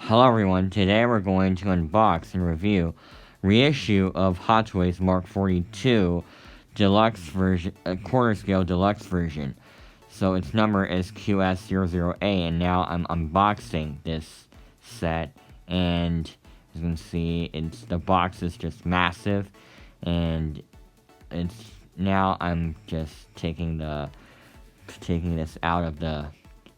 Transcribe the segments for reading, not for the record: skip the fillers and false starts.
Hello everyone, today we're going to unbox and review reissue of Hot Toys Mark 42 deluxe version, quarter scale deluxe version. So its number is QS00A, and now I'm unboxing this set, and as you can see, the box is just massive, and now I'm just taking this out of the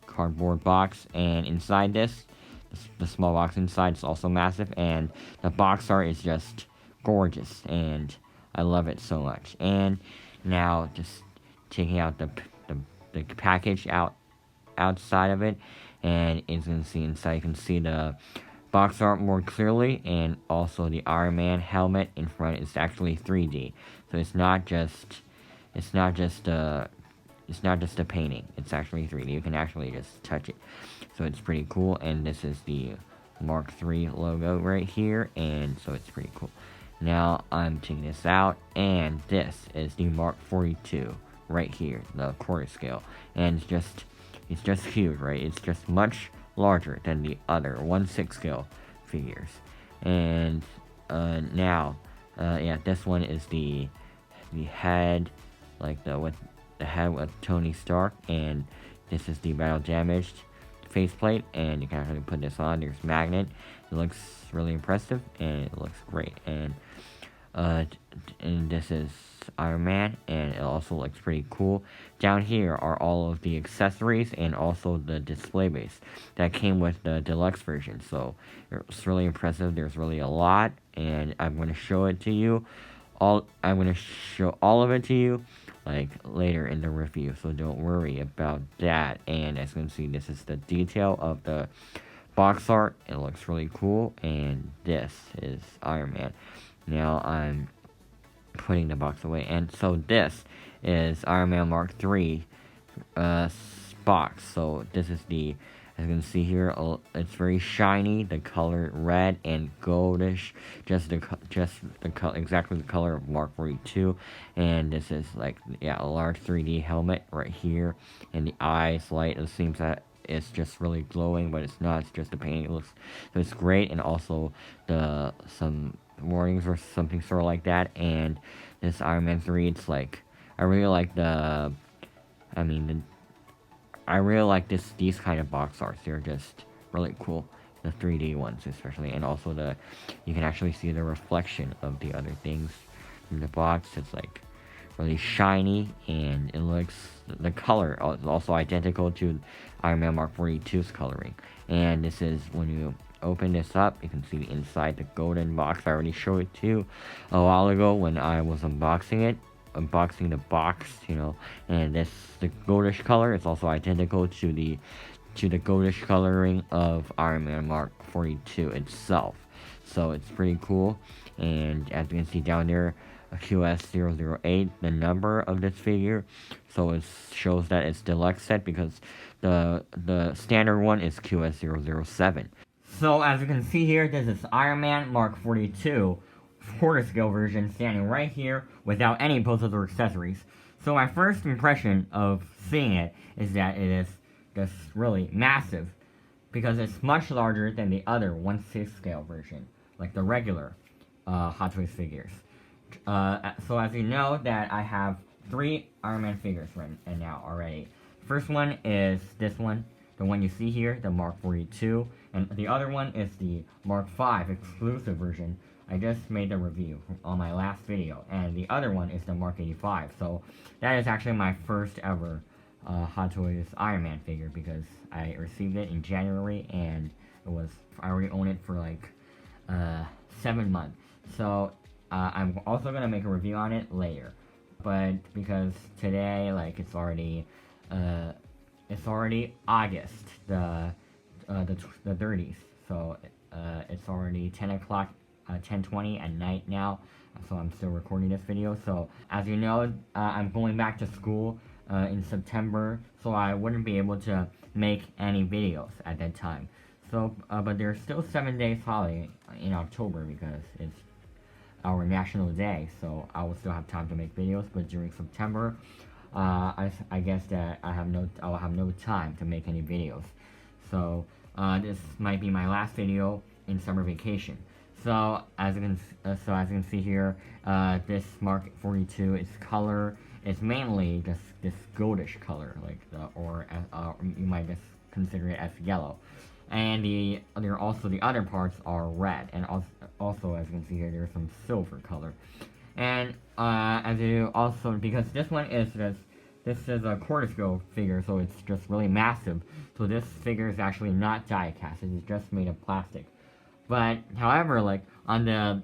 cardboard box, and inside the small box inside is also massive, and the box art is just gorgeous, and I love it so much. And now just taking out the package outside of it, and as you can see inside, you can see the box art more clearly, and also the Iron Man helmet in front is actually 3D, so it's not just a painting. It's actually 3D. You can actually just touch it. So it's pretty cool. And this is the Mark III logo right here. And so it's pretty cool. Now I'm taking this out. And this is the Mark 42 right here. The quarter scale. And it's just huge, right? It's just much larger than the other 1/6 scale figures. And yeah, this one is the head, like the head with Tony Stark, and this is the battle damaged faceplate, and you can actually put this on. There's magnet. It looks really impressive, and it looks great. And this is Iron Man, and it also looks pretty cool. Down here are all of the accessories and also the display base that came with the deluxe version. So it's really impressive. There's really a lot, and I'm going to show it to you. I'm going to show all of it to you like later in the review, so don't worry about that. And as you can see, this is the detail of the box art. It looks really cool, and this is Iron Man. Now I'm putting the box away, and so this is Iron Man Mark III box. So this is the, as you can see here, it's very shiny. The color red and goldish, exactly the color of Mark 42. And this is like, yeah, a large 3D helmet right here, and the eyes light. It seems that it's just really glowing, but it's not. It's just a painting. It looks, so it's great, and also some warnings or something sort of like that. And this Iron Man 3, it's like, I really like I really like these kind of box arts. They're just really cool. The 3D ones especially, and also you can actually see the reflection of the other things in the box. It's like really shiny, and it looks, the color is also identical to Iron Man Mark 42's coloring. And this is, when you open this up, you can see inside the golden box. I already showed it to you a while ago when I was unboxing the box, and the goldish color is also identical to the goldish coloring of Iron Man Mark 42 itself. So it's pretty cool. And as you can see down there, QS008, the number of this figure, so it shows that it's deluxe set, because the standard one is QS007. So as you can see here, this is Iron Man Mark 42 quarter scale version standing right here without any posters or accessories. So my first impression of seeing it is that it is just really massive, because it's much larger than the other 1/6 scale version, like the regular Hot Toys figures. So as you know, that I have 3 Iron Man figures right now already. First one is this one, the one you see here, the Mark 42, and the other one is the Mark 5 exclusive version. I just made a review on my last video, and the other one is the Mark 85. So that is actually my first ever Hot Toys Iron Man figure, because I received it in January, and I already own it for like 7 months. So I'm also gonna make a review on it later, but because today, like, it's already August the 30th, so it's already 10 o'clock. 10:20 at night now, so I'm still recording this video. So as you know, I'm going back to school in September, so I wouldn't be able to make any videos at that time. So but there's still 7 days holiday in October, because it's our national day, so I will still have time to make videos. But during September, I guess that I'll have no time to make any videos. So this might be my last video in summer vacation. So as you can see here, this Mark 42, its color is mainly just this goldish color, like you might just consider it as yellow. And the other parts are red, and also as you can see here, there's some silver color. And as you also, because this one is just, this is a quarter scale figure, so it's just really massive. So this figure is actually not die cast; it is just made of plastic. But however, like on the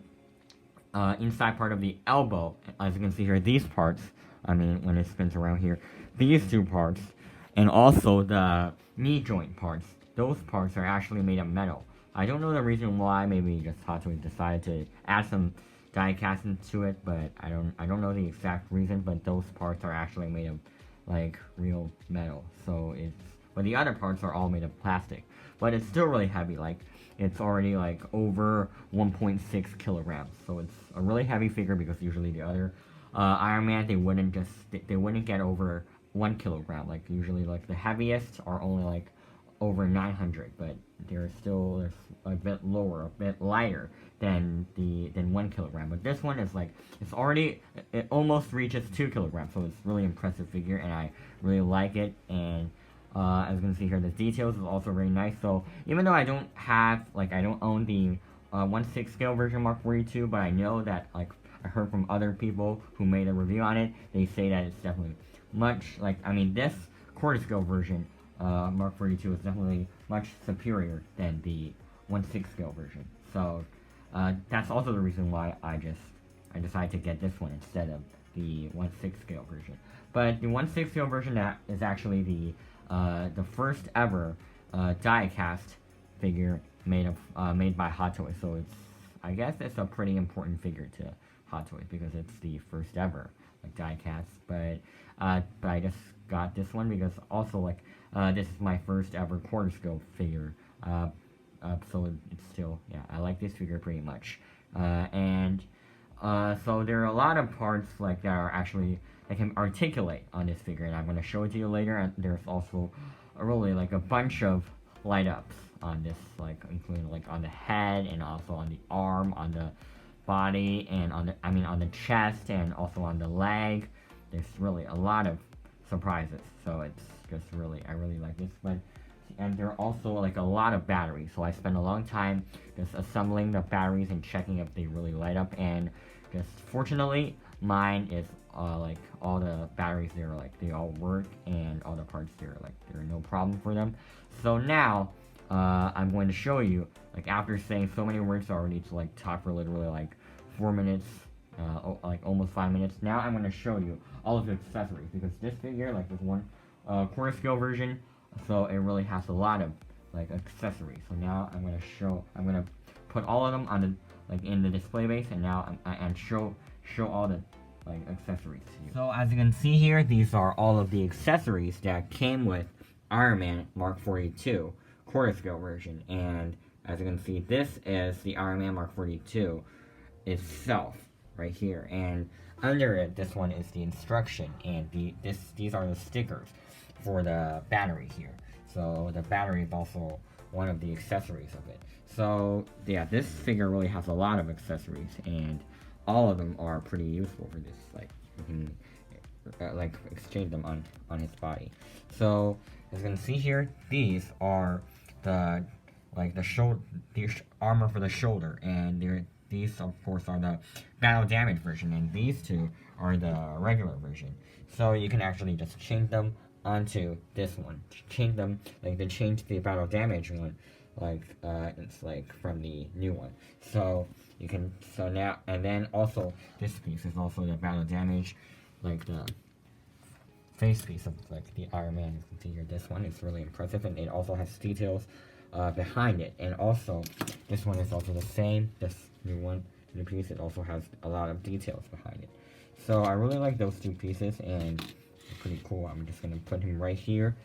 inside part of the elbow, as you can see here, these parts, I mean, when it spins around here, these two parts, and also the knee joint parts, those parts are actually made of metal. I don't know the reason why. Maybe just Hot Toys decided to add some die casting to it, but I don't know the exact reason. But those parts are actually made of like real metal. So but the other parts are all made of plastic. But it's still really heavy. Like it's already like over 1.6 kilograms. So it's a really heavy figure, because usually the other Iron Man, they wouldn't get over 1 kilogram. Like usually like the heaviest are only like over 900, but they're still a bit lower, a bit lighter than 1 kilogram. But this one is like, it almost reaches 2 kilograms, so it's really impressive figure, and I really like it. And as you can see here, the details is also very nice. So even though I don't own the 1/6 scale version Mark 42, but I know that, like, I heard from other people who made a review on it, they say that it's definitely much, like, I mean, this quarter scale version Mark 42 is definitely much superior than the 1/6 scale version. So that's also the reason why I decided to get this one instead of the 1/6 scale version. But the 1/6 scale version, that is actually the first ever die cast figure made by Hot Toys. So I guess it's a pretty important figure to Hot Toys, because it's the first ever like die cast. But I just got this one because also, like, this is my first ever quarter scale figure. So it's still, yeah, I like this figure pretty much. So there are a lot of parts like that can articulate on this figure, and I'm going to show it to you later. And there's also really like a bunch of light ups on this, like including like on the head, and also on the arm, on the body, and on the chest, and also on the leg. There's really a lot of surprises, so it's just really, I really like this one. And there are also like a lot of batteries, so I spent a long time just assembling the batteries and checking if they really light up. And just fortunately, mine is like all the batteries there, like they all work, and all the parts there, like there are no problem for them. So now I'm going to show you, like, after saying so many words already to like talk for literally like 4 minutes, like almost 5 minutes. Now I'm going to show you all of the accessories, because this figure, like this one quarter scale version, so it really has a lot of like accessories. So now I'm gonna put all of them on the, like, in the display base, and now and show all the like accessories to you. So as you can see here, these are all of the accessories that came with Iron Man Mark 42 quarter scale version. And as you can see, this is the Iron Man Mark 42 itself right here, and under it, this one is the instruction, and these are the stickers for the battery here. So the battery is also one of the accessories of it. So yeah, this figure really has a lot of accessories, and all of them are pretty useful for this. Like, you can like exchange them on his body. So as you can see here, these are the armor for the shoulder, and these of course are the battle damage version, and these two are the regular version. So you can actually just change them onto this one. Change them, like, they change the battle damage one, like it's like from the new one. So you can, so now, and then also this piece is also the battle damage, like the face piece of like the Iron Man. You can see here, this one is really impressive, and it also has details behind it. And also this one is also the same, this new one, the piece, it also has a lot of details behind it. So I really like those two pieces, and pretty cool. I'm just gonna put him right here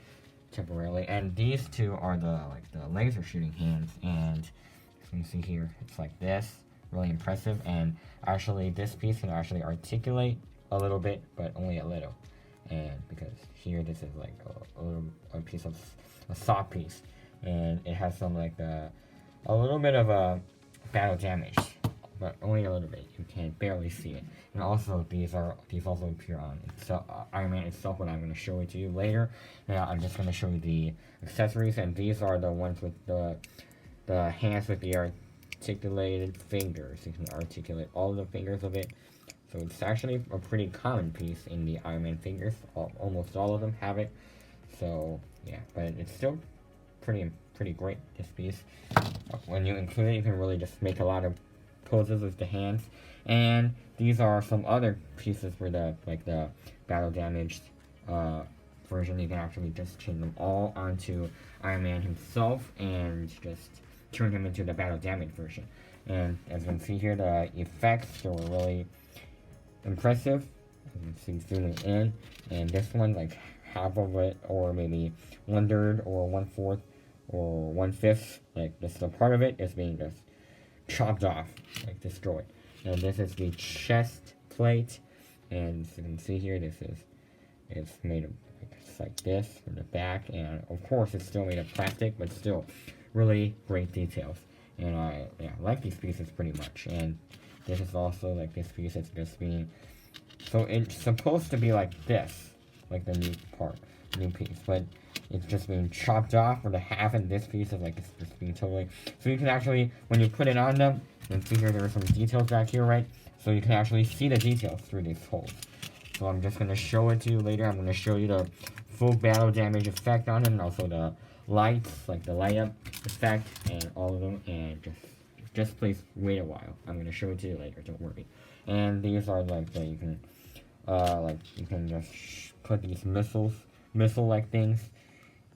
temporarily. And these two are the laser shooting hands, and as you can see here, it's like this, really impressive. And actually this piece can actually articulate a little bit, but only a little. And because here this is like a piece of a saw piece, and it has some like a little bit of a battle damage, but only a little bit. You can barely see it. And also these also appear on Iron Man itself, but I'm going to show it to you later. Now I'm just going to show you the accessories, and these are the ones with the hands with the articulated fingers. You can articulate all the fingers of it. So it's actually a pretty common piece in the Iron Man figures. Almost all of them have it. So yeah, but it's still pretty great, this piece. When you include it, you can really just make a lot of poses with the hands. And these are some other pieces for the battle damaged version. You can actually just chain them all onto Iron Man himself and just turn him into the battle damage version. And as you can see here, the effects were really impressive. As you can see, zooming in, and this one, like half of it, or maybe 1/3 or 1/4 or 1/5, like just a part of it is being just chopped off, like destroyed. And this is the chest plate, and as you can see here, it's made of like this from the back, and of course it's still made of plastic, but still really great details. And I like these pieces pretty much. And this is also like this piece is just being, so it's supposed to be like this, like the new piece, but it's just being chopped off, or the half in this piece is like it's just being totally. So you can actually, when you put it on them, you can see here there are some details back here, right? So you can actually see the details through these holes. So I'm just gonna show it to you later. I'm gonna show you the full battle damage effect on it, and also the lights, like the light up effect, and all of them. And just please wait a while. I'm gonna show it to you later. Don't worry. And these are like you can just put these missile-like things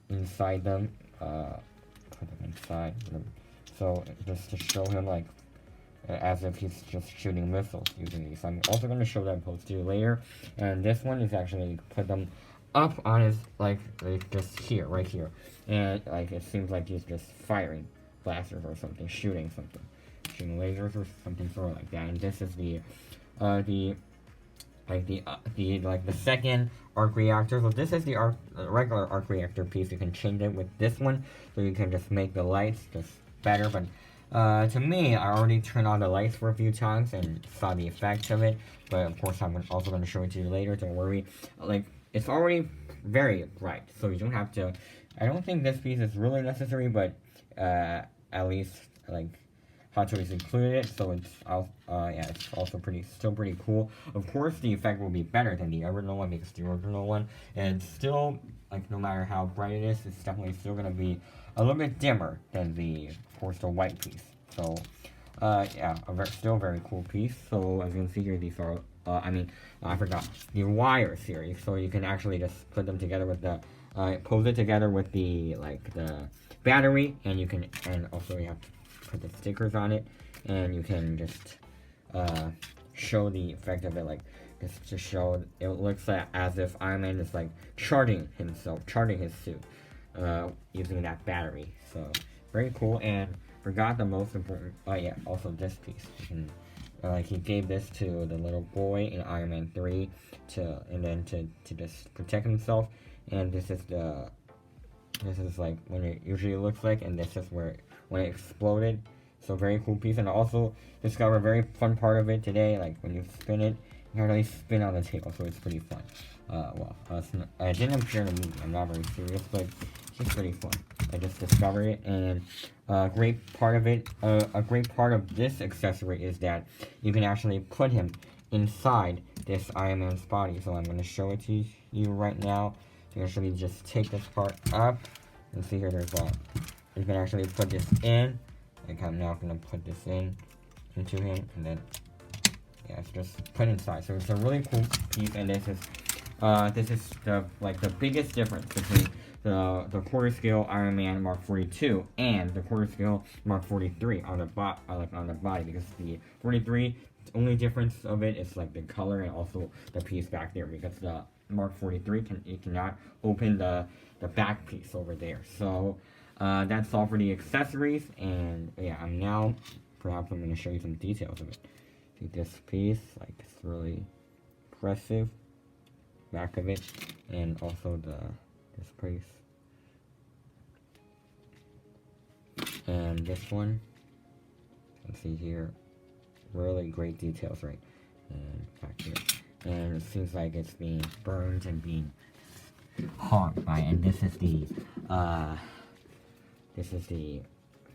inside them. Put them inside. So just to show him like as if he's just shooting missiles using these. I'm also going to show that pose to you later. And this one is actually, you put them up on his, like just here, right here. And like it seems like he's just firing blasters or something, shooting lasers or something sort of like that. And this is the second arc reactor. So this is the regular arc reactor piece. You can change it with this one, so you can just make the lights just better. But to me, I already turned on the lights for a few times and saw the effects of it. But of course, I'm also going to show it to you later. Don't worry. Like, it's already very bright, so you don't have to. I don't think this piece is really necessary, but at least like Hot Toys included it, so it's it's also still pretty cool. Of course, the effect will be better than the original one, because the original one, and still, like, no matter how bright it is, it's definitely still gonna be a little bit dimmer than of course, the white piece. So, still a very cool piece. So as you can see here, these are, I forgot the wire series. So you can actually just put them together with the, pose it together with the battery, and also you have to put the stickers on it, and you can just show the effect of it, like just to show it looks like as if Iron Man is like charging his suit using that battery. So very cool. And forgot the most important, also this piece. You can, he gave this to the little boy in Iron Man 3 to just protect himself. And this is like when it usually looks like, and this is when it exploded. So very cool piece. And I also discovered a very fun part of it today. Like when you spin it, you can really spin on the table, so it's pretty fun. I didn't appear in the movie. I'm not very serious, but it's just pretty fun. I just discovered it, and a great part of this accessory is that you can actually put him inside this Iron Man's body. So I'm going to show it to you right now. You can actually just take this part up, and see here you can actually put this in. Like I'm now going to put this into him, and then it's just put inside. So it's a really cool piece, and this is the biggest difference between the quarter scale Iron Man Mark 42 and the quarter scale Mark 43 on the body, because the 43, the only difference of it is like the color and also the piece back there, because the Mark 43 cannot open the back piece over there. So that's all for the accessories, and I'm going to show you some details of it. See this piece, like it's really impressive, back of it, and also this piece. And this one, you can see here, really great details, right? And back here. And it seems like it's being burned and being harmed by, and this is the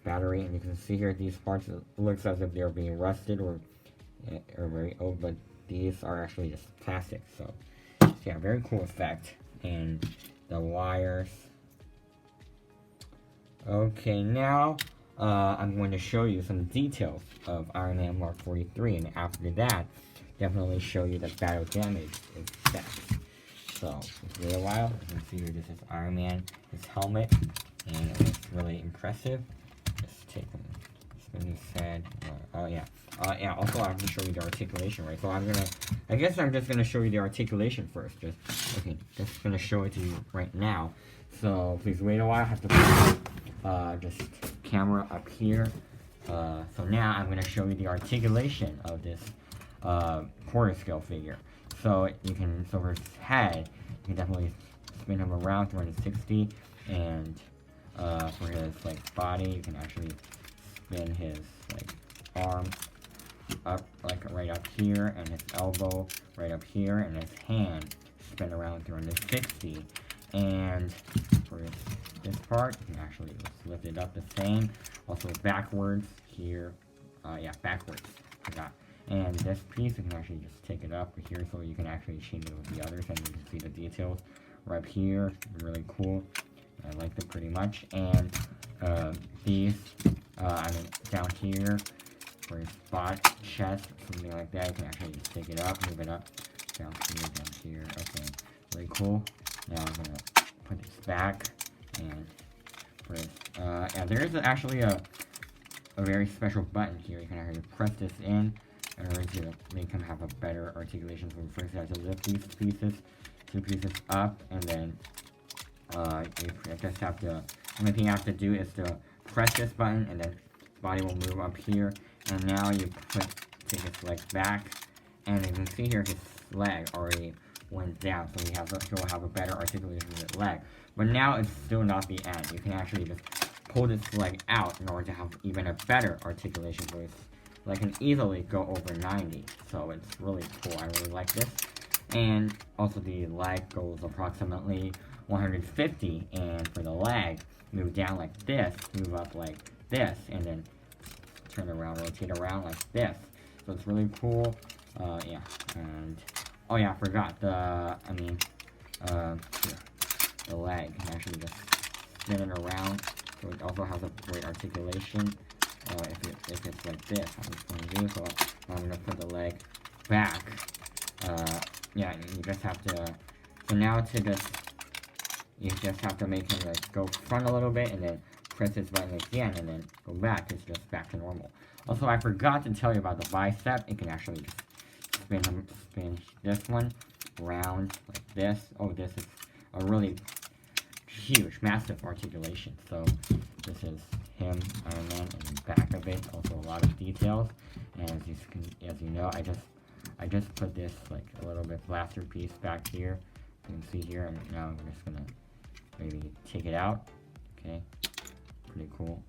battery, and you can see here these parts, it looks as if they're being rusted or very old, but these are actually just plastic. So yeah, very cool effect. And the wires. Okay, now I'm going to show you some details of Iron Man Mark 43, and after that, definitely show you the battle damage effects. So, wait a while. You can see here, this is Iron Man, his helmet, and it looks really impressive. Just take him, spin his head. Oh yeah. Yeah, also I have to show you the articulation, right? So I guess I'm just gonna show you the articulation first. Just gonna show it to you right now. So, please wait a while. I have to put just camera up here. So now I'm gonna show you the articulation of this quarter scale figure. So for his head, you can definitely spin him around 360, and for his like body, you can actually spin his like arm up, like right up here, and his elbow right up here, and his hand spin around 360. And for this part, you can actually just lift it up the same. Also backwards here, yeah, backwards. Forgot. And this piece, you can actually just take it up here, so you can actually change it with the others, and you can see the details right up here. Really cool. I like them pretty much. And these, down here, for your spot, chest, something like that, you can actually just take it up, move it up, down here. Okay, really cool. Now I'm gonna put this back, and for this, yeah, there is actually a very special button here. You can actually press this in in order to make him have a better articulation. So first you have to lift these pieces, 2 pieces up, and then you just have to, only thing you have to do is to press this button, and then his body will move up here. And now you take his leg back, and you can see here his leg already went down, so he'll have a better articulation with his leg. But now it's still not the end. You can actually just pull this leg out in order to have even a better articulation, so it's like can easily go over 90. So it's really cool. I really like this. And also the leg goes approximately 150, and for the leg, move down like this, move up like this, and then turn around, rotate around like this. So it's really cool. Yeah, and oh yeah, I forgot the leg can actually just spin it around. So it also has a great articulation. If it's like this, I'm just going to do. So I'm going to put the leg back. Yeah, you just have to. So now you just have to make him like go front a little bit, and then press this button again, and then go back. It's just back to normal. Also, I forgot to tell you about the bicep. It can actually just spin this one around like this. Oh, this is a really huge, massive articulation. So this is him, Iron Man, and the back of it. Also a lot of details. And as you know, I just put this like a little bit blaster piece back here. You can see here, and now I'm just gonna maybe take it out. Okay, pretty cool.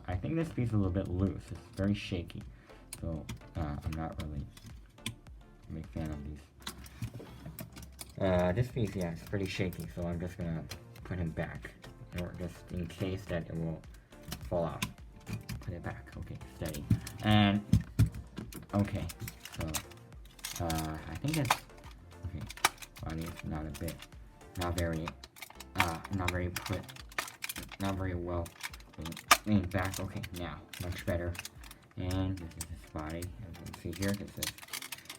I think this piece is a little bit loose. It's very shaky, so I'm not really a big fan of these. This piece, yeah, it's pretty shaky, so I'm just gonna put him back, or just in case that it will fall out. Put it back. Okay, steady. And okay, so I think it's okay. Body is not very well leaned back. Okay, now much better. And this is his body. As you can see here,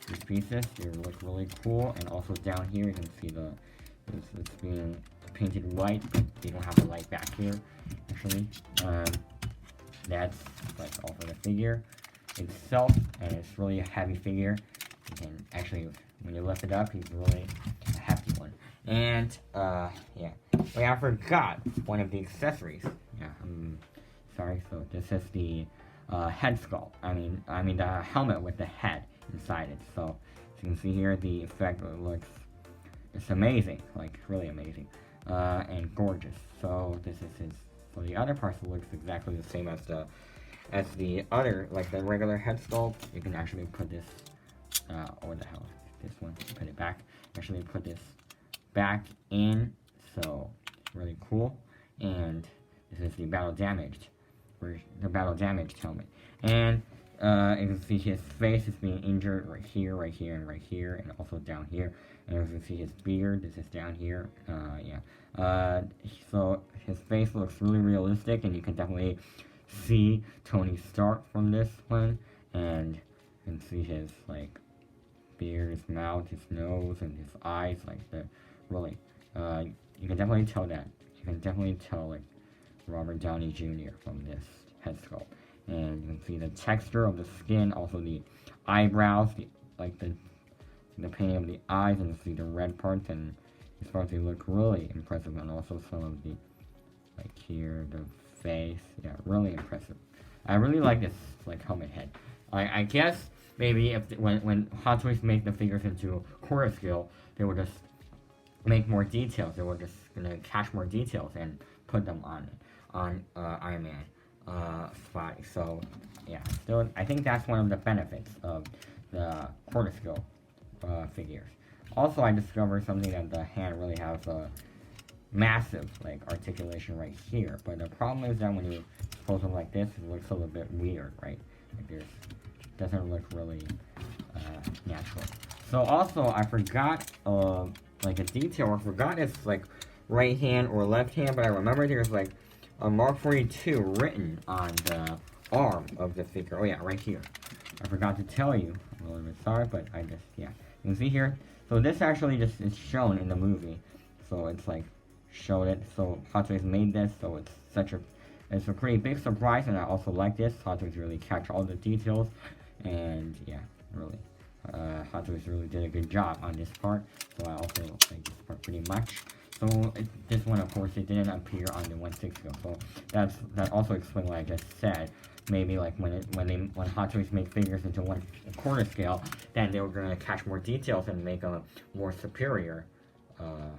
these pieces, they look really cool. And also down here, you can see it's being painted white, but they don't have the light back here. Actually, that's like all for the figure itself, and it's really a heavy figure. You can actually, when you lift it up, he's really a hefty one. And yeah. Wait, I forgot one of the accessories. Yeah, I'm sorry. So this is the head skull. I mean the helmet with the head inside it. So as you can see here, the effect it's amazing, like really amazing, and gorgeous. So this is his So the other part looks exactly the same as the other, like the regular head sculpt. You can actually put this, or the hell, this one, put it back. Actually put this back in, so really cool. And this is the battle damaged helmet. And you can see his face is being injured right here, and right here, and also down here. And you can see his beard. This is down here. So his face looks really realistic, and you can definitely see Tony Stark from this one. And you can see his like beard, his mouth, his nose, and his eyes. Like the really, you can definitely tell that. You can definitely tell like Robert Downey Jr. from this head sculpt. And you can see the texture of the skin, also the eyebrows, the painting of the eyes, and you see the red parts, and these parts they look really impressive, and also some of the, like here, the face, yeah, really impressive. I really like this like helmet head. I guess maybe if when Hot Toys make the figures into quarter scale, they will just make more details. They were just gonna catch more details and put them on Iron Man spot. So yeah, still I think that's one of the benefits of the quarter scale figures. Also, I discovered something that the hand really has a massive like articulation right here. But the problem is that when you pose them like this, it looks a little bit weird, right? Like there's doesn't look really natural. So also I forgot like a detail. I forgot it's like right hand or left hand, but I remember there's like a Mark 42 written on the arm of the figure. Oh yeah, right here. I forgot to tell you. I'm a little bit sorry, but I just, yeah. You can see here. So this actually just is shown in the movie. So it's like, showed it. So Hot Toys made this, so it's a pretty big surprise, and I also like this. Hot Toys really catch all the details, and yeah, really. Hot Toys really did a good job on this part, so I also like this part pretty much. So this one, of course, it didn't appear on the 1/6 scale, so that also explains what I just said. Maybe like when Hot Toys make figures into 1/4 scale, then they were gonna catch more details and make a more superior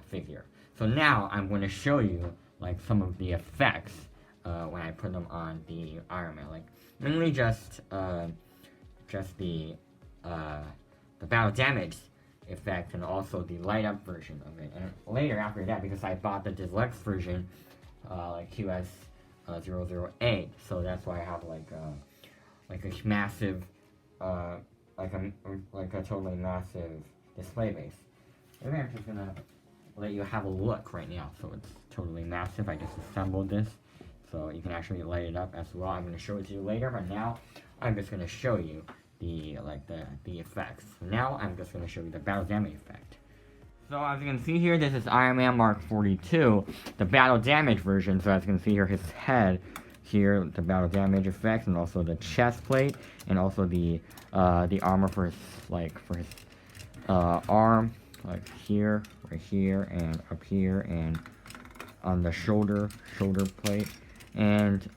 figure. So now I'm going to show you like some of the effects when I put them on the Iron Man, like mainly just the battle damage effect and also the light up version of it. And later after that, because I bought the deluxe version, like QS 008, so that's why I have like a massive, like a totally massive display base. Maybe I'm just gonna let you have a look right now. So it's totally massive. I just assembled this, so you can actually light it up as well. I'm gonna show it to you later, but now I'm just gonna show you the effects. Now I'm just gonna show you the battle damage effect. So as you can see here, this is Iron Man Mark 42, the battle damage version. So as you can see here, his head here, the battle damage effects, and also the chest plate, and also the armor for his arm, like here, right here, and up here, and on the shoulder plate, and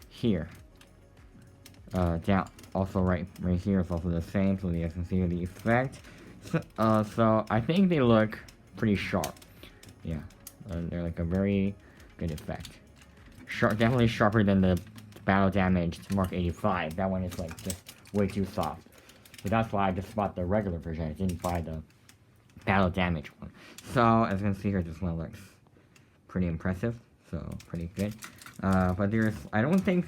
here, down. Also right here is also the same, so you can see the effect. So I think they look pretty sharp. Yeah, they're like a very good effect. Definitely sharper than the battle damaged Mark 85. That one is like just way too soft. So that's why I just bought the regular version. I didn't buy the battle damage one. So as you can see here, this one looks pretty impressive. So pretty good. But I don't think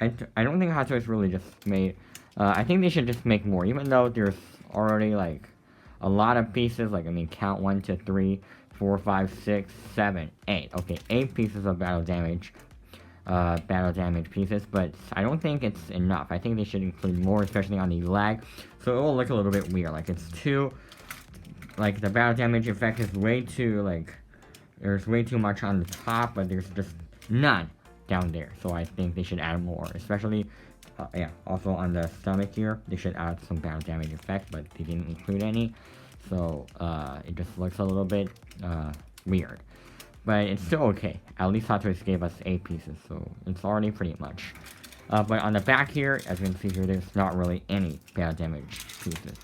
Hot Toys really just made. I think they should just make more, even though there's already like a lot of pieces. Like I mean, count 1, 2, 3, 4, 5, 6, 7, 8. Okay, 8 pieces of battle damage pieces. But I don't think it's enough. I think they should include more, especially on the leg. So it will look a little bit weird. Like it's too, like the battle damage effect is way too like. There's way too much on the top, but there's just none down there. So I think they should add more, especially yeah, also on the stomach here they should add some battle damage effect, but they didn't include any, so it just looks a little bit weird, but it's still okay. At least Hot Toys gave us 8 pieces, so it's already pretty much. But on the back here, as you can see here, there's not really any battle damage pieces.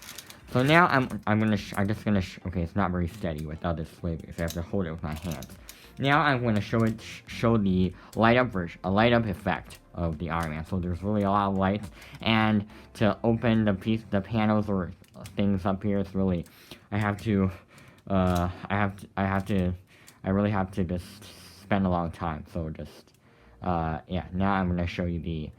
So now I'm just gonna okay, it's not very steady without this display base. I have to hold it with my hands. Now I'm going to show the light up effect of the Iron Man. So there's really a lot of lights, and to open the panels or things up here, it's really I really have to just spend a long time. So just yeah. Now I'm going to show you the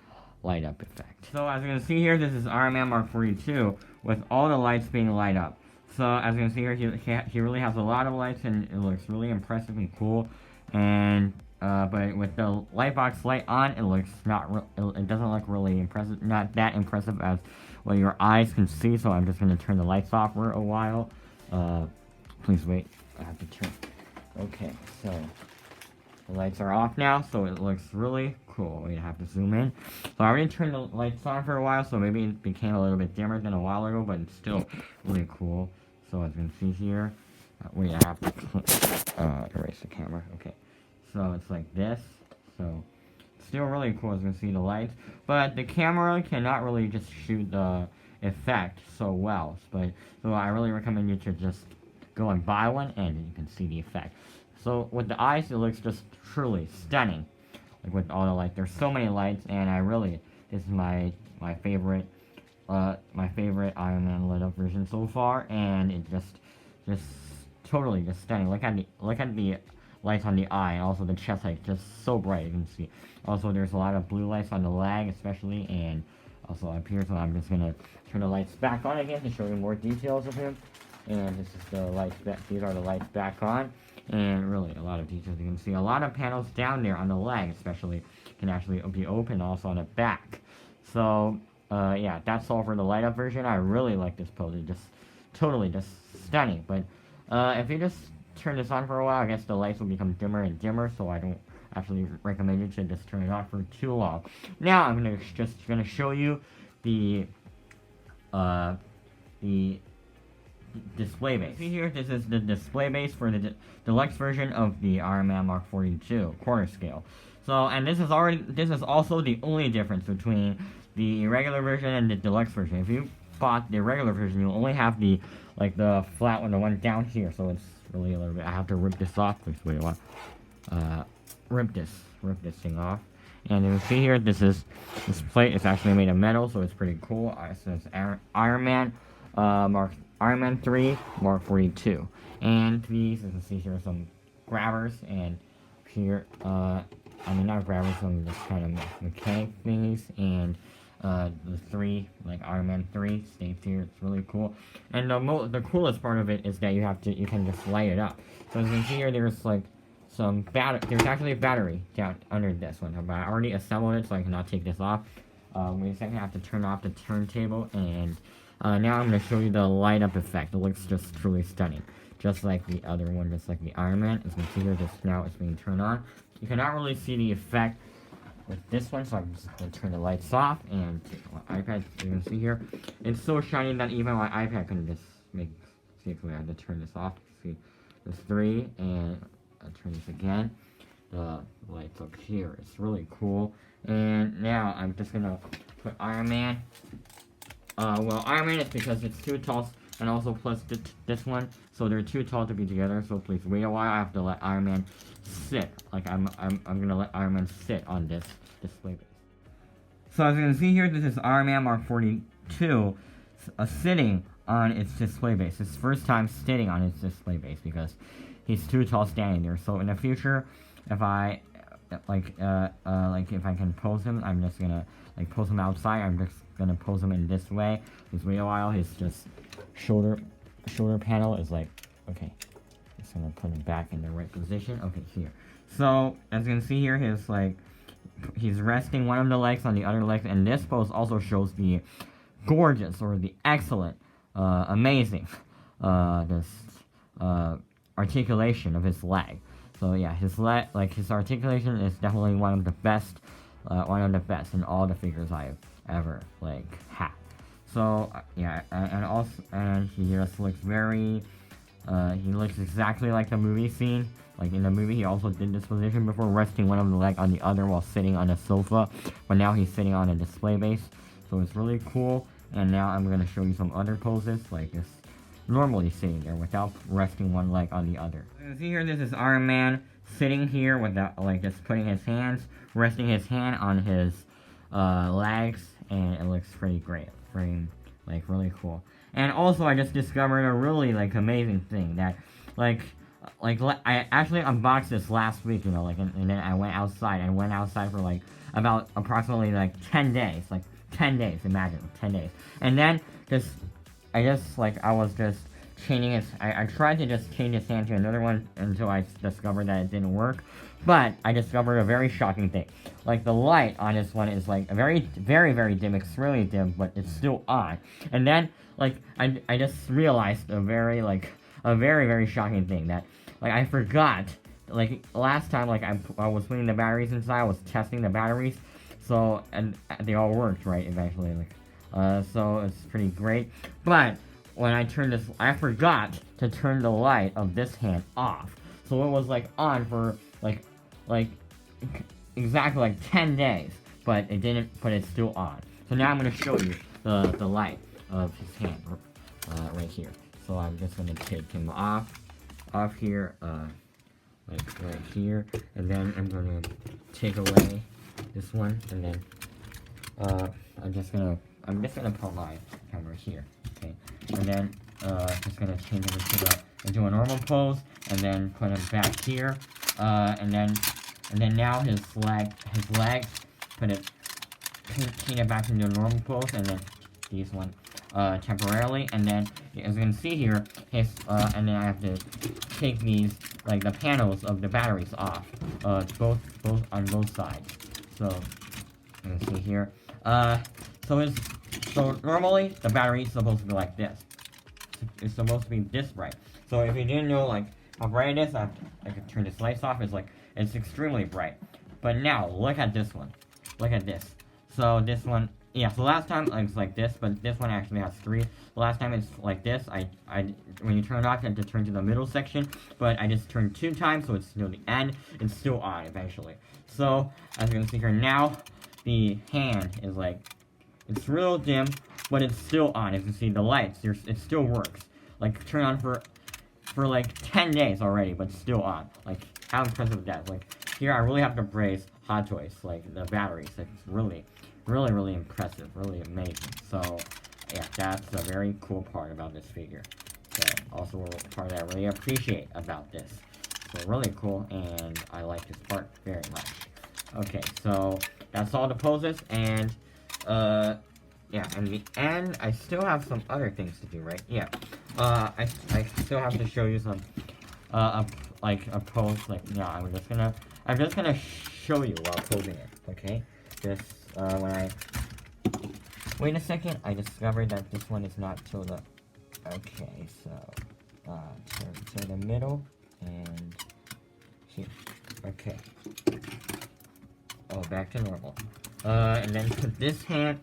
light up effect. So as you can see here, this is Iron Man Mark 42 with all the lights being light up. So as you can see here, he really has a lot of lights, and it looks really impressive and cool. And but with the light box light on, it looks it doesn't look really impressive, not that impressive as what your eyes can see. So I'm just gonna turn the lights off for a while. Please wait. I have to turn. Okay, so the lights are off now, so it looks really cool. We have to zoom in. So I already turned the lights on for a while, so maybe it became a little bit dimmer than a while ago, but it's still really cool. So as you can see here, wait, I have to erase the camera. Okay, so it's like this. So it's still really cool, as you can see the lights, but the camera cannot really just shoot the effect so well. So I really recommend you to just go and buy one, and you can see the effect. So with the eyes, it looks just truly stunning. Like with all the lights, there's so many lights, and this is my favorite Iron Man lit up version so far, and it just totally just stunning. Look at the lights on the eye, and also the chest light, just so bright. You can see. Also, there's a lot of blue lights on the leg, especially, and also up here. So I'm just gonna turn the lights back on again to show you more details of him. And this is the lights these are the lights back on. And really, a lot of details. You can see a lot of panels down there on the leg, especially, can actually be open, also on the back. So, yeah, that's all for the light up version. I really like this pose. It's just totally just stunning. But if you just turn this on for a while, I guess the lights will become dimmer and dimmer. So I don't actually recommend you to just turn it on for too long. Now I'm just gonna show you the display base. See here, this is the display base for the deluxe version of the Iron Man Mark 42 quarter scale. So, and this is also the only difference between the regular version and the deluxe version. If you bought the regular version, you only have the flat one, the one down here. So it's really a little bit. I have to rip this off. Please wait a while. Rip this thing off. And you can see here, this plate is actually made of metal, so it's pretty cool. It says Iron Man Iron Man 3 Mark 42. And these, you can see here, some grabbers, and here, not grabbers, some just kind of mechanic thingies, and the three, like Iron Man 3 stays here. It's really cool. And the coolest part of it is that you can just light it up. So as you can see here, there's like there's actually a battery down under this one, but I already assembled it, so I cannot take this off. Wait a second, I have to turn off the turntable, and now I'm going to show you the light up effect. It looks just truly stunning. Just like the other one, just like the Iron Man. As you can see here, just now it's being turned on. You cannot really see the effect with this one, so I'm just going to turn the lights off. And my iPad, you can see here, it's so shiny that even my iPad couldn't just see if we had to turn this off. See, there's 3, and I'll turn this again. The lights up here. It's really cool. And now I'm just going to put Iron Man. Well, Iron Man is because it's too tall, and also plus this one, so they're too tall to be together. So please wait a while. I have to let Iron Man sit. Like I'm gonna let Iron Man sit on this display base. So as you can see here, this is Iron Man Mark 42 sitting on its display base. His first time sitting on its display base because he's too tall standing there. So in the future, if I if I can pose him, I'm just gonna pose him outside. I'm just gonna pose him in this way. Just wait a while. His just shoulder panel is okay. Just gonna put him back in the right position. Okay, here. So as you can see here, he's resting one of the legs on the other leg, and this pose also shows the gorgeous or the excellent, amazing, articulation of his leg. So yeah, his articulation is definitely one of the best in all the figures I've ever had. So yeah, and he just looks very, he looks exactly like the movie scene. Like in the movie, he also did this position before, resting one of the leg on the other while sitting on a sofa. But now he's sitting on a display base, so it's really cool. And now I'm gonna show you some other poses, like just normally sitting there without resting one leg on the other. You can see here, this is Iron Man sitting here without, like, just putting his hands, resting his hand on his legs, and it looks pretty great, pretty, like, really cool. And also, I just discovered a really, like, amazing thing that, like, I actually unboxed this last week, you know, like, and then I went outside for, like, about approximately, like, 10 days, like, 10 days, imagine, 10 days. And then, I was just changing his, I tried to just change his hand to another one until I discovered that it didn't work. But I discovered a very shocking thing. Like, the light on this one is, like, very, very dim. It's really dim, but it's still on. And then, like, I just realized a very, very shocking thing that, like, I forgot, like, last time, like, I was putting the batteries inside, I was testing the batteries, so, and they all worked, right, eventually, like, so it's pretty great. But when I turned this, I forgot to turn the light of this hand off, so it was, like, on for, like, exactly, like, 10 days, but it didn't, but it's still on. So now I'm gonna show you the light of his hand, right here. So I'm just gonna take him off here, like right here, and then I'm gonna take away this one, and then I'm just gonna put my camera here, okay, and then just gonna change him into a normal pose, and then put him back here, and then now his legs, change it back into a normal pose, and then these one temporarily, and then as you can see here, and then I have to take these, like, the panels of the batteries off, both on both sides. So you can see here, so normally the battery is supposed to be like this. It's supposed to be this bright. So if you didn't know, like, how bright it is, I could turn this lights off. It's extremely bright. But now look at this one. Look at this. So this one. Yeah, so last time it was like this, but this one actually has 3. The last time it's like this, when you turn it off, you have to turn to the middle section, but I just turned 2 times, so it's still the end. It's still on, eventually. So, as you can see here now, the hand is, like, it's real dim, but it's still on. As you can see, the lights, it still works. Like, turn on for like, 10 days already, but still on. Like, how impressive is that? Like, here, I really have to praise Hot Toys, like, the batteries. It's really impressive, really amazing. So, yeah, that's a very cool part about this figure. So, also a part that I really appreciate about this. So, really cool, and I like this part very much. Okay, so, that's all the poses, and, yeah, in the end, I still have some other things to do, right? Yeah, I still have to show you some, like, a pose, like, yeah, I'm just gonna show you while posing it, okay? Just, when I... Wait a second, I discovered that this one is not till the... Okay, so... to the middle, and... here. Okay. Oh, back to normal. And then put this hand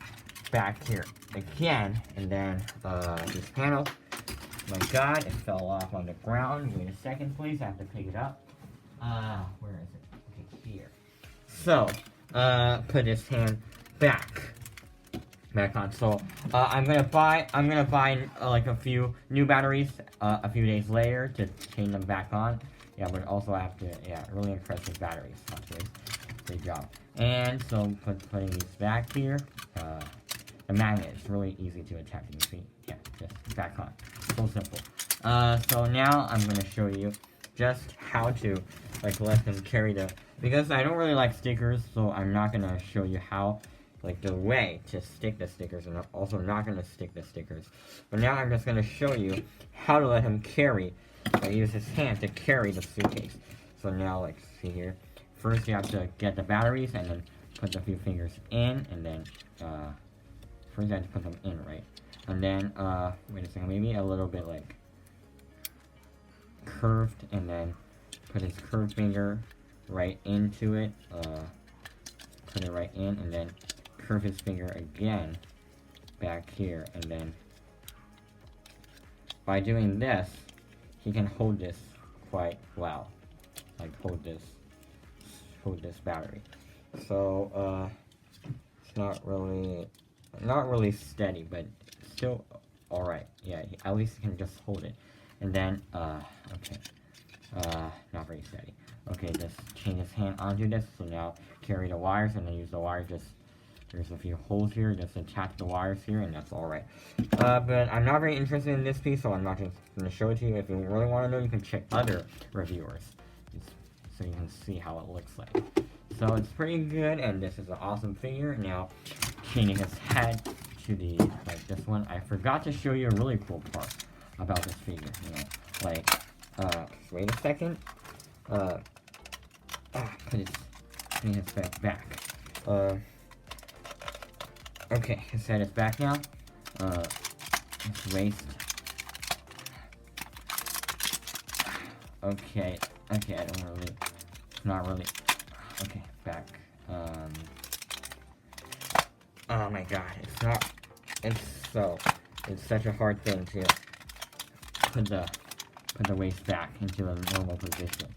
back here again, and then, this panel. My god, it fell off on the ground. Wait a second, please, I have to pick it up. Where is it? Okay, here. So, put this hand back on. So, I'm gonna buy like a few new batteries a few days later to change them back on. Yeah, but also I have to, yeah, really impressive batteries. Actually, great job. And so putting these back here. The magnet is really easy to attach. You can see, yeah, just back on. So simple. So now I'm gonna show you just how to, like, let them carry the, because I don't really like stickers, so I'm not gonna show you how, like, the way to stick the stickers, and I'm also not gonna stick the stickers. But now I'm just gonna show you how to let him carry, use his hand to carry the suitcase. So now, like, see here, first you have to get the batteries, and then put a few fingers in, and then, first I have to put them in, right? And then, wait a second, maybe a little bit, like, curved, and then put his curved finger right into it, put it right in, and then curve his finger again back here, and then by doing this, he can hold this quite well, like hold this battery. So, it's not really not really steady, but still alright. Yeah, at least he can just hold it. And then, okay. Not very steady. Okay, just change his hand onto this, so now carry the wires and then use the wires, just, there's a few holes here, just attach the wires here, and that's alright. But I'm not very interested in this piece, so I'm not just going to show it to you. If you really want to know, you can check other reviewers, so you can see how it looks like. So it's pretty good, and this is an awesome figure. Now, changing his head to the, like this one, I forgot to show you a really cool part about this figure, you know, like, wait a second, put his head back, okay, his head is back now, his waist, okay, I don't really, not really, okay, back, oh my god, it's such a hard thing to put the waist back into a normal position.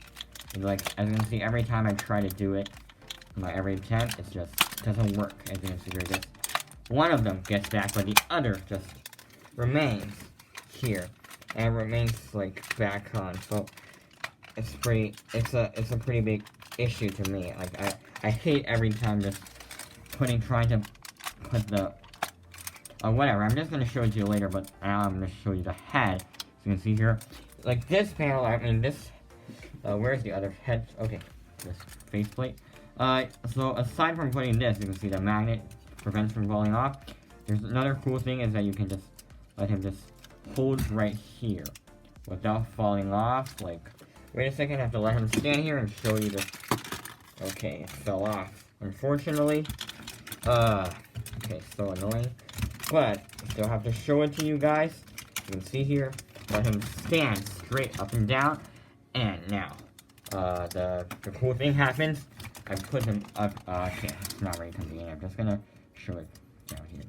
And like, as you can see, every time I try to do it, my every attempt, it just doesn't work. As you can see here, just one of them gets back, but the other just remains here and remains like back on. So it's a pretty big issue to me. Like I hate every time just trying to put the whatever. I'm just gonna show it to you later, but now I'm gonna show you the head. So you can see here, like this panel, I mean this, where's the other head? Okay, this faceplate. So aside from putting this, you can see the magnet prevents from falling off. There's another cool thing is that you can just let him just hold right here without falling off. Like, wait a second, I have to let him stand here and show you this. Okay, it fell off, unfortunately. Okay, so annoying. But I still have to show it to you guys. You can see here, let him stand straight up and down. And now, the cool thing happens. I put him up, okay, it's not very convenient. I'm just gonna show it down here.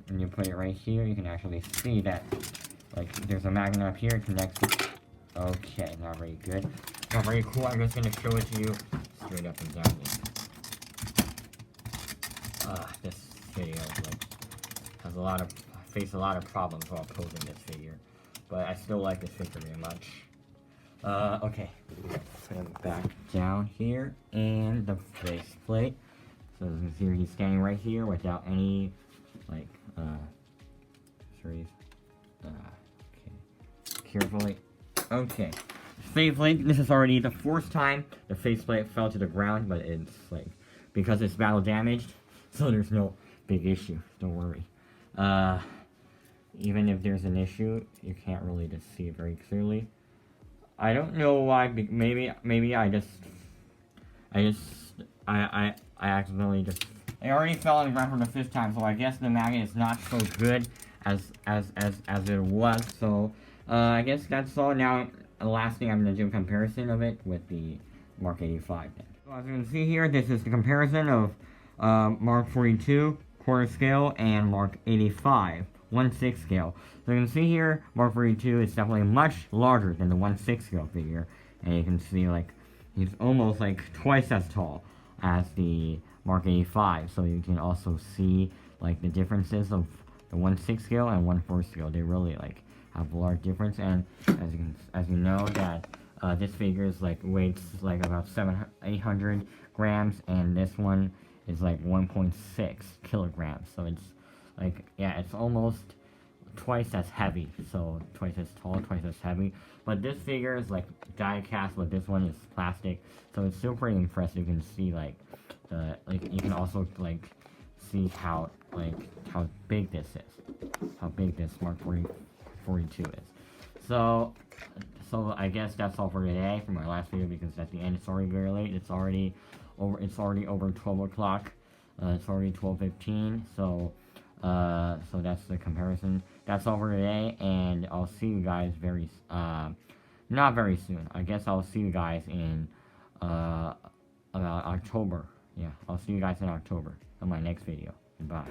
When you put it right here, you can actually see that, like, there's a magnet up here, it connects. Okay, not very good. Not very cool. I'm just gonna show it to you straight up and down here. This video, like, has faced a lot of problems while posing this figure, but I still like this figure very much. Okay, put him back down here, and the faceplate. So as you can see, he's standing right here without any, like, okay, carefully. Okay, faceplate. This is already the fourth time the faceplate fell to the ground, but it's like, because it's battle damaged, so there's no big issue. Don't worry. Even if there's an issue, you can't really just see it very clearly. I don't know why. Maybe I accidentally just. I already fell on the ground for the fifth time, so I guess the magnet is not so good as it was. So I guess that's all. Now, the last thing I'm gonna do a comparison of it with the Mark 85. Then. So as you can see here, this is the comparison of Mark 42 quarter scale and Mark 85 1/6 scale. So you can see here, Mark 42 is definitely much larger than the 1/6 scale figure, and you can see like he's almost like twice as tall as the Mark 85. So you can also see like the differences of the 1/6 scale and 1/4 scale. They really like have a large difference, and as you know that this figure is like weights like about 800 grams, and this one is like 1.6 kilograms. So it's like, yeah, it's almost twice as heavy. So twice as tall, twice as heavy. But this figure is like die cast, but this one is plastic. So it's still pretty impressive. You can see like you can also like see how big this is. How big this Mark 42 is. So I guess that's all for today for my last video, because at the end it's already very late. It's already over 12 o'clock. It's already 12:15. So that's the comparison. That's all for today, and I'll see you guys not very soon. I guess I'll see you guys in about October. Yeah, I'll see you guys in October on my next video. Goodbye.